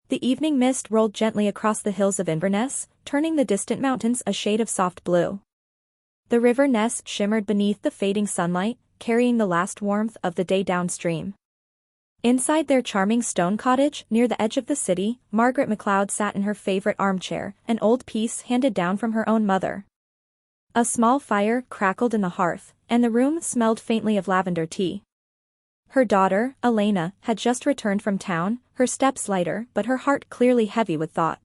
The evening mist rolled gently across the hills of Inverness, turning the distant mountains a shade of soft blue. The river Ness shimmered beneath the fading sunlight, carrying the last warmth of the day downstream. Inside their charming stone cottage near the edge of the city, Margaret MacLeod sat in her favorite armchair, an old piece handed down from her own mother. A small fire crackled in the hearth, and the room smelled faintly of lavender tea. Her daughter, Elena, had just returned from town, her steps lighter but her heart clearly heavy with thought.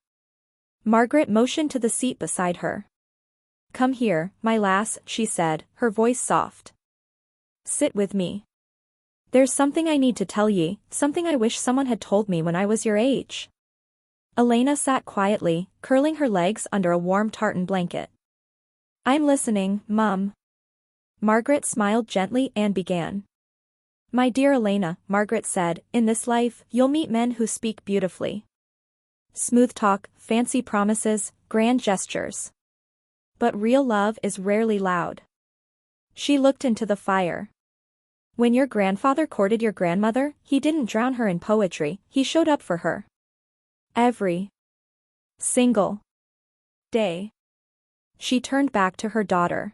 Margaret motioned to the seat beside her. "Come here, my lass," she said, her voice soft. "Sit with me. There's something I need to tell ye, something I wish someone had told me when I was your age." Elena sat quietly, curling her legs under a warm tartan blanket. "I'm listening, Mum." Margaret smiled gently and began. "My dear Elena," Margaret said, "in this life, you'll meet men who speak beautifully. Smooth talk, fancy promises, grand gestures. But real love is rarely loud." She looked into the fire. "When your grandfather courted your grandmother, he didn't drown her in poetry, he showed up for her. Every single day." She turned back to her daughter.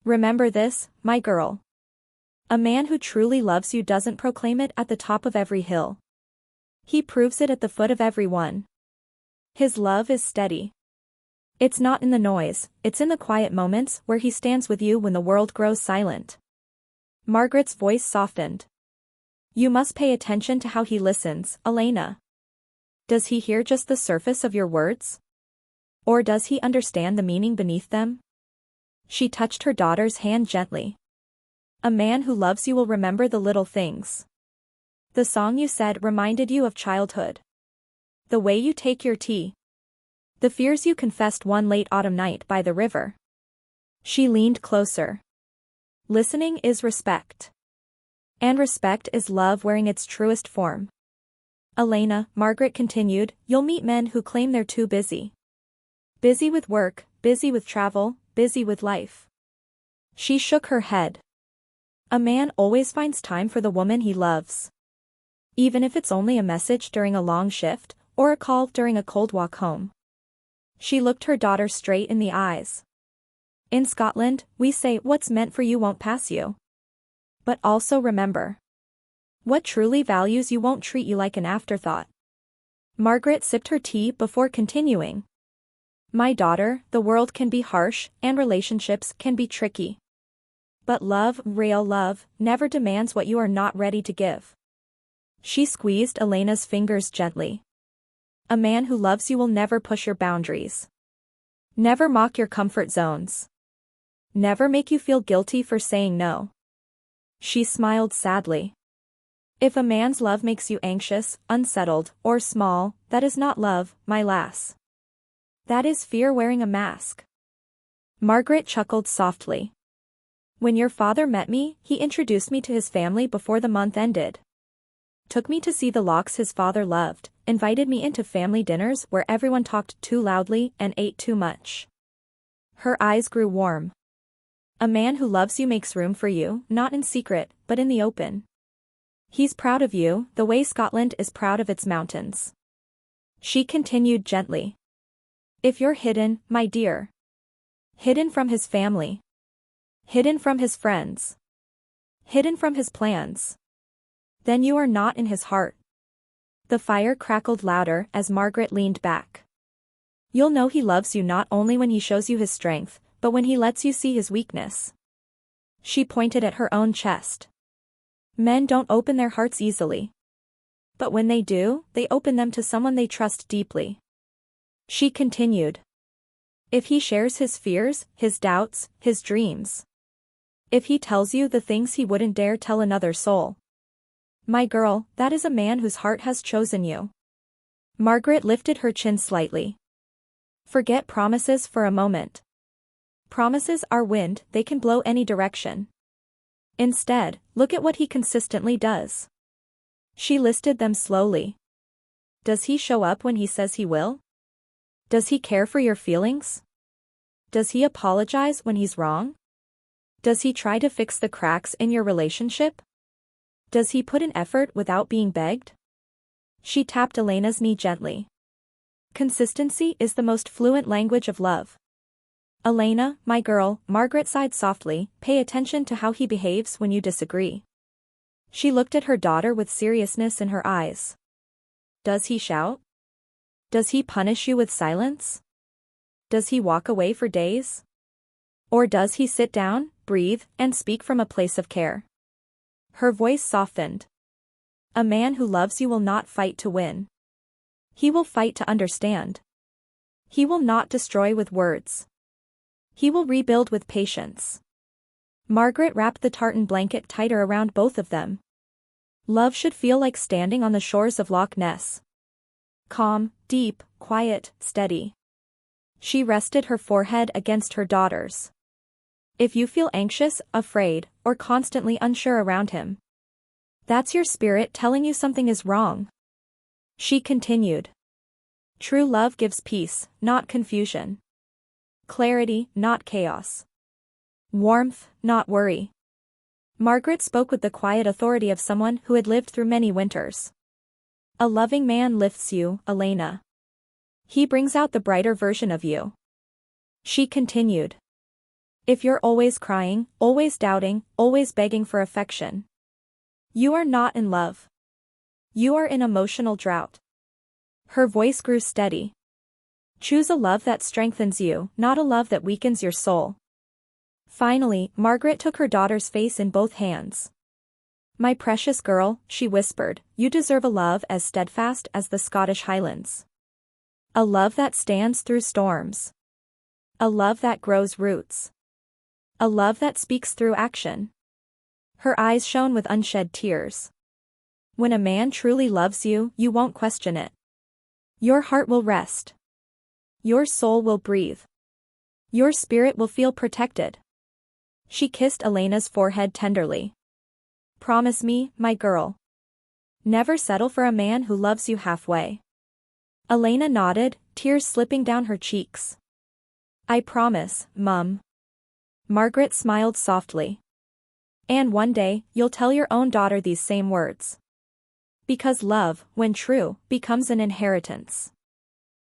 "Remember this, my girl. A man who truly loves you doesn't proclaim it at the top of every hill. He proves it at the foot of every one. His love is steady. It's not in the noise, it's in the quiet moments where he stands with you when the world grows silent." Margaret's voice softened. "You must pay attention to how he listens, Elena. Does he hear just the surface of your words? Or does he understand the meaning beneath them?" She touched her daughter's hand gently. "A man who loves you will remember the little things. The song you said reminded you of childhood. The way you take your tea. The fears you confessed one late autumn night by the river." She leaned closer. "Listening is respect. And respect is love wearing its truest form. Elena," Margaret continued, "you'll meet men who claim they're too busy. Busy with work, busy with travel, busy with life." She shook her head. "A man always finds time for the woman he loves. Even if it's only a message during a long shift, or a call during a cold walk home." She looked her daughter straight in the eyes. "In Scotland, we say what's meant for you won't pass you. But also remember. What truly values you won't treat you like an afterthought." Margaret sipped her tea before continuing. "My daughter, the world can be harsh, and relationships can be tricky. But love, real love, never demands what you are not ready to give." She squeezed Elena's fingers gently. "A man who loves you will never push your boundaries. Never mock your comfort zones. Never make you feel guilty for saying no." She smiled sadly. "If a man's love makes you anxious, unsettled, or small, that is not love, my lass. That is fear wearing a mask." Margaret chuckled softly. "When your father met me, he introduced me to his family before the month ended. Took me to see the lochs his father loved, invited me into family dinners where everyone talked too loudly and ate too much." Her eyes grew warm. "A man who loves you makes room for you, not in secret, but in the open. He's proud of you, the way Scotland is proud of its mountains." She continued gently. "If you're hidden, my dear. Hidden from his family. Hidden from his friends. Hidden from his plans. Then you are not in his heart." The fire crackled louder as Margaret leaned back. "You'll know he loves you not only when he shows you his strength, but when he lets you see his weakness." She pointed at her own chest. "Men don't open their hearts easily. But when they do, they open them to someone they trust deeply." She continued. "If he shares his fears, his doubts, his dreams. If he tells you the things he wouldn't dare tell another soul. My girl, that is a man whose heart has chosen you." Margaret lifted her chin slightly. "Forget promises for a moment. Promises are wind, they can blow any direction. Instead, look at what he consistently does." She listed them slowly. "Does he show up when he says he will? Does he care for your feelings? Does he apologize when he's wrong? Does he try to fix the cracks in your relationship? Does he put in effort without being begged?" She tapped Elena's knee gently. Consistency is the most fluent language of love. Elena, my girl, Margaret sighed softly, pay attention to how he behaves when you disagree. She looked at her daughter with seriousness in her eyes. Does he shout? Does he punish you with silence? Does he walk away for days? Or does he sit down, breathe, and speak from a place of care? Her voice softened. A man who loves you will not fight to win. He will fight to understand. He will not destroy with words. He will rebuild with patience. Margaret wrapped the tartan blanket tighter around both of them. Love should feel like standing on the shores of Loch Ness. Calm, deep, quiet, steady. She rested her forehead against her daughter's. If you feel anxious, afraid, or constantly unsure around him, that's your spirit telling you something is wrong. She continued. True love gives peace, not confusion. Clarity, not chaos. Warmth, not worry. Margaret spoke with the quiet authority of someone who had lived through many winters. A loving man lifts you, Elena. He brings out the brighter version of you. She continued. If you're always crying, always doubting, always begging for affection, you are not in love. You are in emotional drought. Her voice grew steady. Choose a love that strengthens you, not a love that weakens your soul. Finally, Margaret took her daughter's face in both hands. My precious girl, she whispered, you deserve a love as steadfast as the Scottish Highlands. A love that stands through storms. A love that grows roots. A love that speaks through action. Her eyes shone with unshed tears. When a man truly loves you, you won't question it. Your heart will rest. Your soul will breathe. Your spirit will feel protected. She kissed Elena's forehead tenderly. Promise me, my girl. Never settle for a man who loves you halfway. Elena nodded, tears slipping down her cheeks. I promise, Mum. Margaret smiled softly. And one day, you'll tell your own daughter these same words. Because love, when true, becomes an inheritance.